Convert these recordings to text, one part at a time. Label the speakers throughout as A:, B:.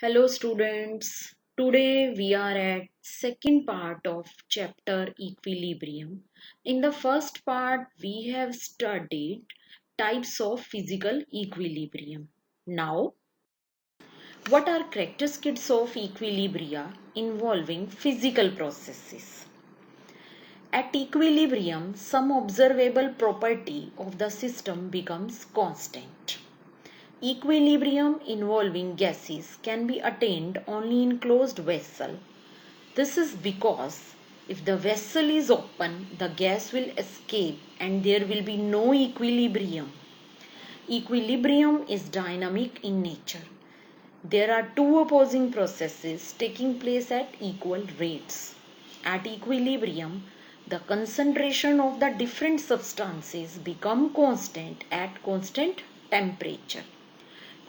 A: Hello students. Today we are at second part of chapter equilibrium. In the first part we have studied types of physical equilibrium. Now, what are characteristics of equilibria involving physical processes? At equilibrium, some observable property of the system becomes constant. Equilibrium involving gases can be attained only in closed vessel. This is because if the vessel is open, the gas will escape and there will be no equilibrium. Equilibrium is dynamic in nature. There are two opposing processes taking place at equal rates. At equilibrium, the concentration of the different substances become constant at constant temperature.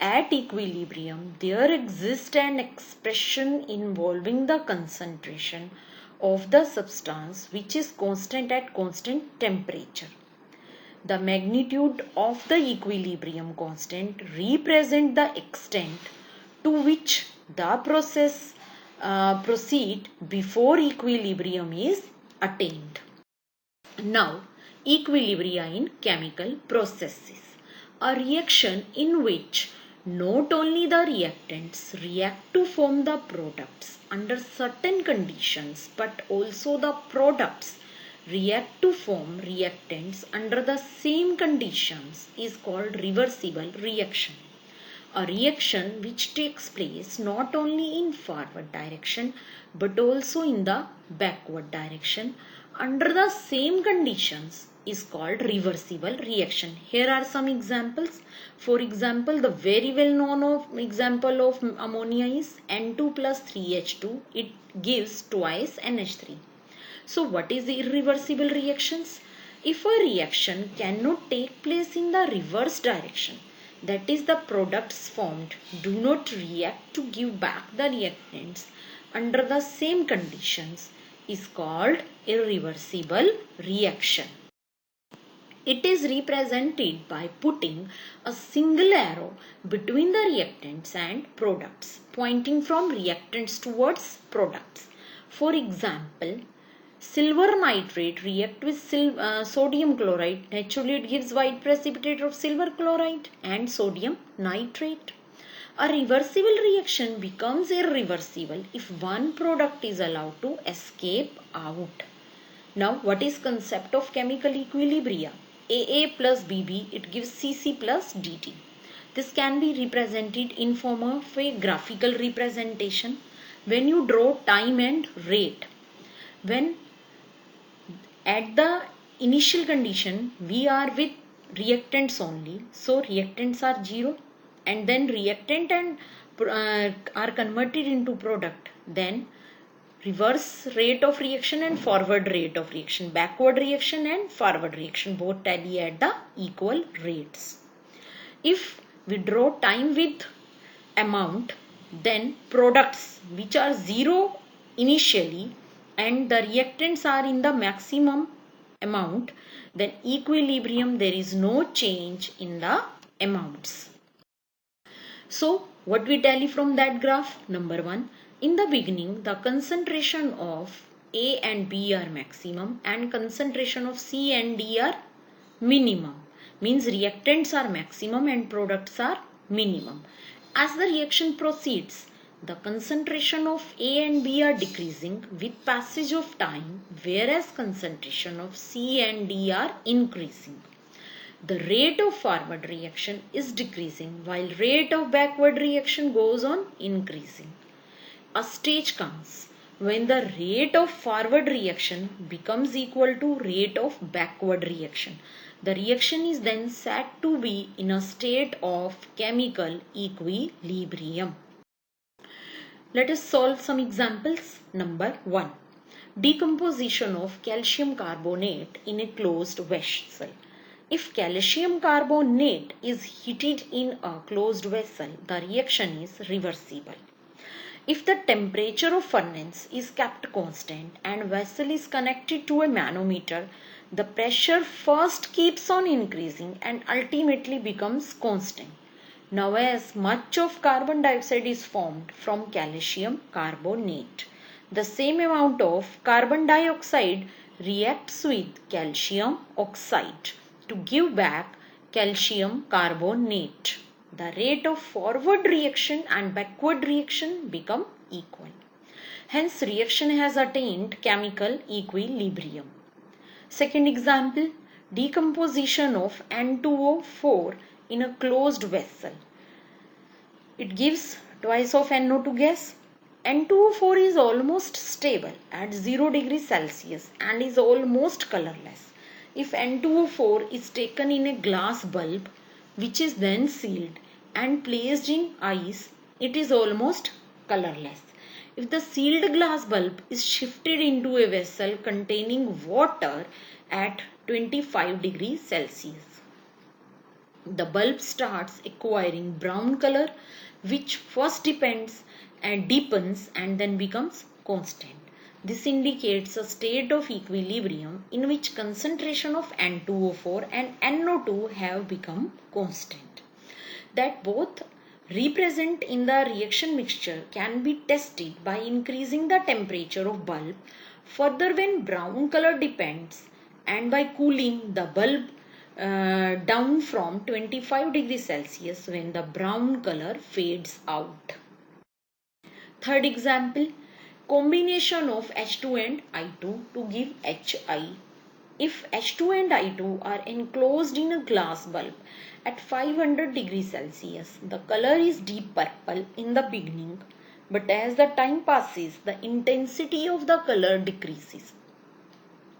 A: At equilibrium, there exists an expression involving the concentration of the substance which is constant at constant temperature. The magnitude of the equilibrium constant represents the extent to which the process proceed before equilibrium is attained. Now, equilibria in chemical processes. A reaction in which not only the reactants react to form the products under certain conditions, but also the products react to form reactants under the same conditions is called reversible reaction. A reaction which takes place not only in forward direction but also in the backward direction under the same conditions is called reversible reaction. Here are some examples. For example, the very well known example of ammonia is N2 plus 3H2. It gives twice NH3. So what is irreversible reactions? If a reaction cannot take place in the reverse direction, that is the products formed do not react to give back the reactants under the same conditions, is called irreversible reaction. It is represented by putting a single arrow between the reactants and products, pointing from reactants towards products. For example, silver nitrate react with sodium chloride. Naturally, it gives white precipitate of silver chloride and sodium nitrate. A reversible reaction becomes irreversible if one product is allowed to escape out. Now, what is concept of chemical equilibria? AA plus BB, it gives CC plus DT. This can be represented in form of a graphical representation. When you draw time and rate, when at the initial condition we are with reactants only, so reactants are 0, and then reactant and are converted into product, then reverse rate of reaction and forward rate of reaction, backward reaction and forward reaction both tally at the equal rates. If we draw time with amount, then products which are 0 initially and the reactants are in the maximum amount, then equilibrium, there is no change in the amounts. So what we tally from that graph? Number 1, in the beginning the concentration of A and B are maximum and concentration of C and D are minimum. Means reactants are maximum and products are minimum. As the reaction proceeds, the concentration of A and B are decreasing with passage of time, whereas concentration of C and D are increasing. The rate of forward reaction is decreasing while rate of backward reaction goes on increasing. A stage comes when the rate of forward reaction becomes equal to rate of backward reaction. The reaction is then said to be in a state of chemical equilibrium. Let us solve some examples. Number 1. Decomposition of calcium carbonate in a closed vessel. If calcium carbonate is heated in a closed vessel, the reaction is reversible. If the temperature of furnace is kept constant and vessel is connected to a manometer, the pressure first keeps on increasing and ultimately becomes constant. Now as much of carbon dioxide is formed from calcium carbonate, the same amount of carbon dioxide reacts with calcium oxide to give back calcium carbonate. The rate of forward reaction and backward reaction become equal. Hence reaction has attained chemical equilibrium. Second example, decomposition of N2O4 in a closed vessel. It gives twice of NO2 gas. N2O4 is almost stable at 0 degrees Celsius and is almost colorless. If N2O4 is taken in a glass bulb which is then sealed and placed in ice, it is almost colorless. If the sealed glass bulb is shifted into a vessel containing water at 25 degrees Celsius, the bulb starts acquiring brown color, which first depends and deepens and then becomes constant. This indicates a state of equilibrium in which concentration of N2O4 and NO2 have become constant. That both represent in the reaction mixture can be tested by increasing the temperature of bulb further when brown color depends and by cooling the bulb down from 25 degrees Celsius when the brown color fades out. Third example, combination of H2 and I2 to give HI. If H2 and I2 are enclosed in a glass bulb at 500 degrees Celsius, the color is deep purple in the beginning, but as the time passes, the intensity of the color decreases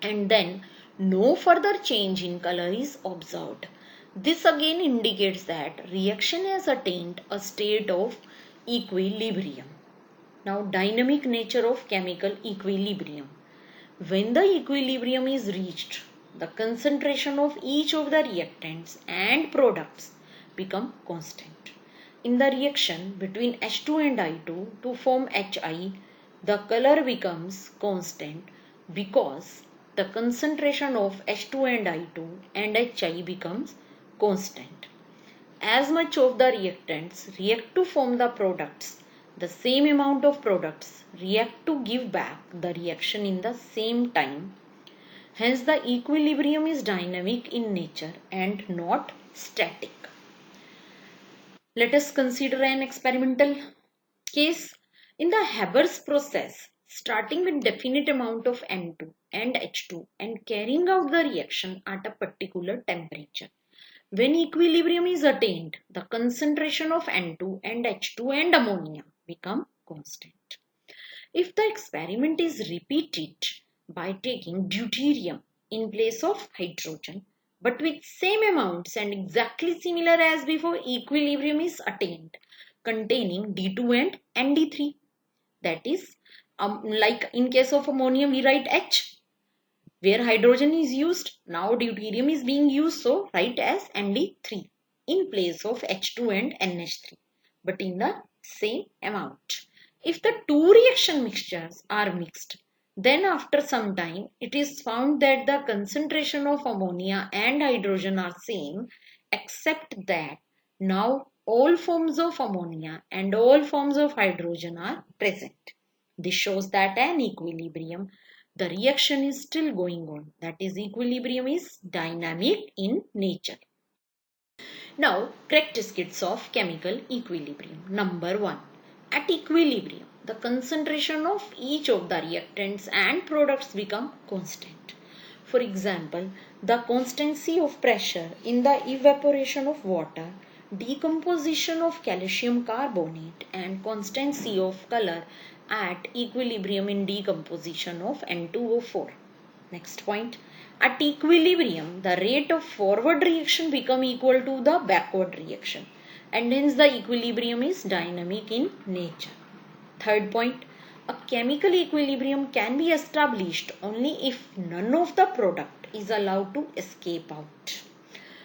A: and then no further change in color is observed. This again indicates that reaction has attained a state of equilibrium. Now, dynamic nature of chemical equilibrium. When the equilibrium is reached, the concentration of each of the reactants and products become constant. In the reaction between H2 and I2 to form HI, the color becomes constant because the concentration of H2 and I2 and HI becomes constant. As much of the reactants react to form the products, the same amount of products react to give back the reaction in the same time. Hence the equilibrium is dynamic in nature and not static. Let us consider an experimental case. In the Haber's process, starting with definite amount of N2 and H2 and carrying out the reaction at a particular temperature. When equilibrium is attained, the concentration of N2 and H2 and ammonia become constant. If the experiment is repeated by taking deuterium in place of hydrogen, but with same amounts and exactly similar as before, equilibrium is attained, containing D2 and ND3. That is, like in case of ammonia, we write H. Where hydrogen is used, now deuterium is being used, so write as ND3 in place of H2 and NH3, but in the same amount. If the two reaction mixtures are mixed, then after some time it is found that the concentration of ammonia and hydrogen are same, except that now all forms of ammonia and all forms of hydrogen are present. This shows that an equilibrium, the reaction is still going on. That is, equilibrium is dynamic in nature. Now, characteristics of chemical equilibrium. Number 1. At equilibrium, the concentration of each of the reactants and products become constant. For example, the constancy of pressure in the evaporation of water, decomposition of calcium carbonate, and constancy of color at equilibrium in decomposition of N2O4. Next point. At equilibrium, the rate of forward reaction become equal to the backward reaction, and hence the equilibrium is dynamic in nature. Third point. A chemical equilibrium can be established only if none of the product is allowed to escape out.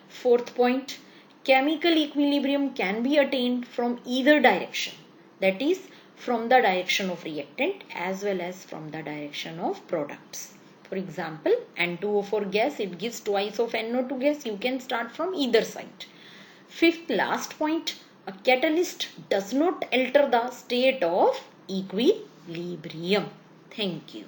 A: Fourth point. Chemical equilibrium can be attained from either direction, that is, from the direction of reactant as well as from the direction of products. For example, N2O4 gas, it gives twice of NO2 gas. You can start from either side. Fifth, last point, A catalyst does not alter the state of equilibrium. Thank you.